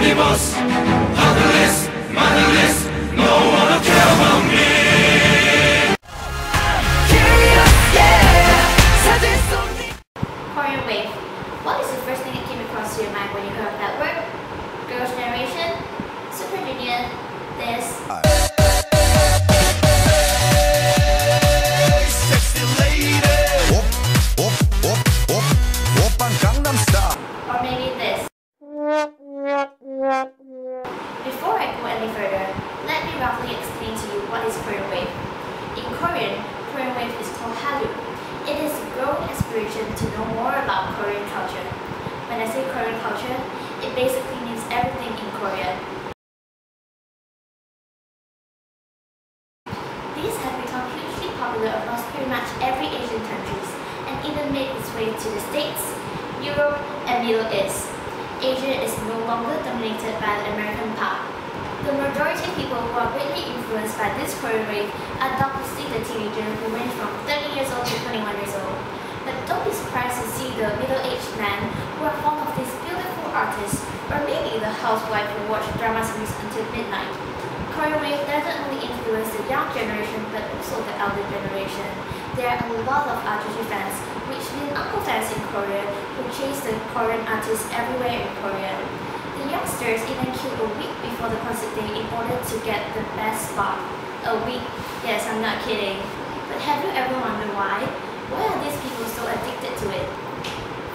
animals, motherless, motherless, no one will care about me. Korean wave. What is the first thing that came across your mind when you heard that word? Girls' generation? Super Junior? This? Sexy lady. Or maybe this? Before I go any further, let me roughly explain to you what is Korean wave. In Korean, Korean wave is called Hallyu. It is a growing aspiration to know more about Korean culture. When I say Korean culture, it basically means everything in Korea. These have become hugely popular across pretty much every Asian countries and even made its way to the States, Europe, and Middle East. Asia is no longer dominated by the American part. The majority of people who are greatly influenced by this Korean wave are doubtlessly the teenagers who range from 30 years old to 21 years old. But don't be surprised to see the middle-aged men who are fond of these beautiful artists, or maybe the housewife who watch drama series until midnight. Korean wave doesn't only influence the young generation but also the elder generation. There are a lot of RGG fans, which mean uncle fans in Korea, who chase the Korean artists everywhere in Korea. The youngsters even queue a week before the concert day in order to get the best spot. A week? Yes, I'm not kidding. But have you ever wondered why? Why are these people so addicted to it?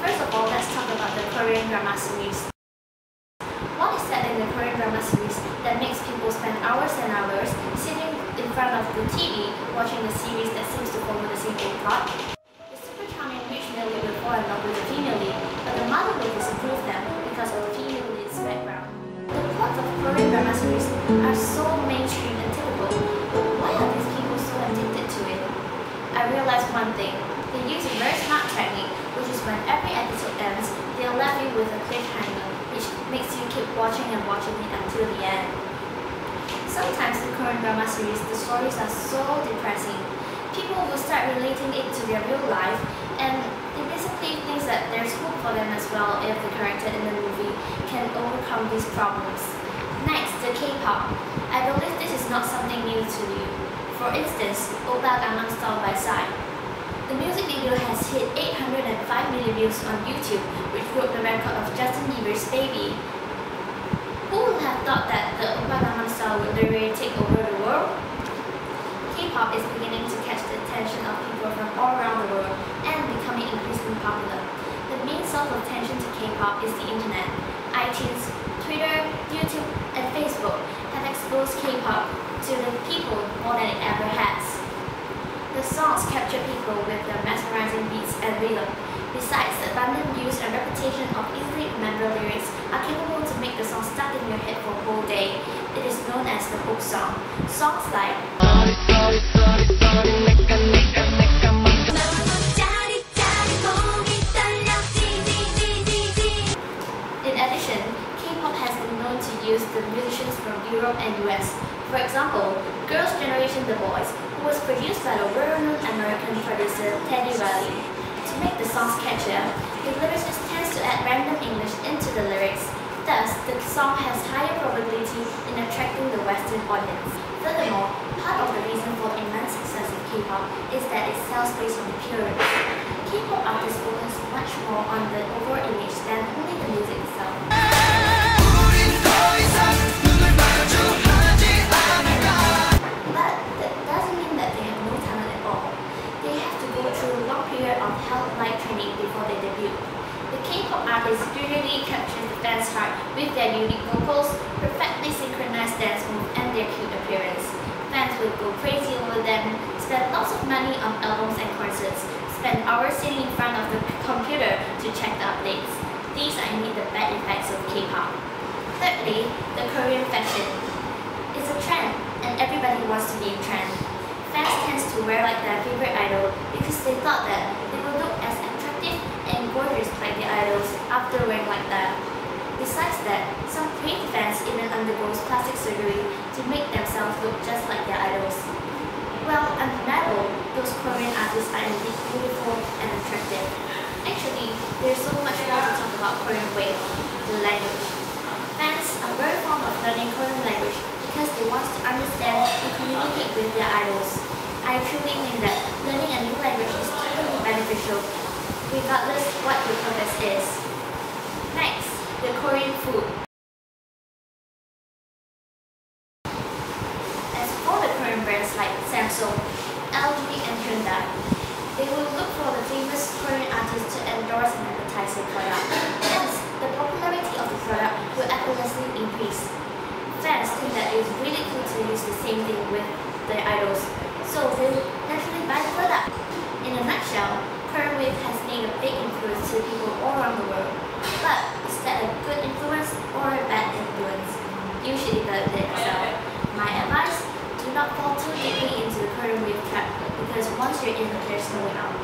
First of all, let's talk about the Korean drama series. What is that in the Korean drama series that makes people spend hours and hours sitting in front of the TV watching a series that seems to follow the same old plot? The super charming rich male lead will fall in love with the female lead, but the mother will disapprove them because of the female lead's background. The plots of Korean drama series are so mainstream and typical, but why are these people so addicted to it? I realized one thing. They use a very smart technique, which is when every episode ends, they'll leave you with a cliffhanger, which makes you keep watching and watching it until the end. Sometimes in Korean drama series, the stories are so depressing. People will start relating it to their real life, and it basically thinks that there's hope for them as well if the character in the movie can overcome these problems. Next, the K-pop. I believe this is not something new to you. For instance, Oppa Gangnam Style by Psy. The music video has hit 805 million views on YouTube, which broke the record of Justin Bieber's Baby. Who would have thought that the Oppa Gangnam Style would literally take over the world? K-pop is beginning to catch the attention of people from all around the world and becoming increasingly popular. The main source of attention to K-pop is the internet. iTunes, Twitter, YouTube, and Facebook have exposed K-pop to the people more than it ever has. The songs capture people with their mesmerizing beats and rhythm. Besides, the abundant use and repetition of easily remembered lyrics are capable to make the song stuck in your head for a whole day. It is known as the hook song. Songs like In addition, K-pop has been known to use the musicians from Europe and US. For example, Girls' Generation The Boys, who was produced by the well-known American producer Teddy Riley. To make the songs catchier, the lyricist tends to add random English into the lyrics. Thus, the song has higher probability in attracting the Western audience. Furthermore, part of the reason for immense success of K-pop is that it sells based on appearance. K-pop artists focus much more on the overall image than only the music itself. But that doesn't mean that they have no talent at all. They have to go through a long period of hell-like training before they debut. The K-pop artists usually capture the fans' heart with their unique vocals, perfectly synchronized dance moves, and their cute appearance. Fans will go crazy over them, spend lots of money on albums and concerts, spend hours sitting in front of the computer to check the updates. These are indeed the bad effects of K-pop. Thirdly, the Korean fashion. It's a trend, and everybody wants to be in trend. Fans tend to wear like their favorite idol because they thought that they will look as attractive and gorgeous like their idols after wearing like that. Besides that, some Craze fans even undergoes plastic surgery to make themselves look just like their idols. Well, undeniable, those Korean artists are indeed beautiful and attractive. Actually, there's so much more to talk about Korean wave, the language. Fans form of learning Korean language because they want to understand and communicate with their idols. I truly mean that learning a new language is totally beneficial, regardless what your purpose is. Next, the Korean food. As for the Korean brands like Samsung, LG, and Hyundai, they will look for the famous Korean artists to endorse and advertise their product. Hence, the popularity of the product will effortlessly increase. Fans think that it is really cool to use the same thing with their idols, so they will naturally buy the product. In a nutshell, Korean Wave has made a big influence to people all around the world. But is that a good influence or a bad influence? You should evaluate it yourself. My advice: do not fall too deeply into the Korean Wave trap, because once you're in, there's no way out.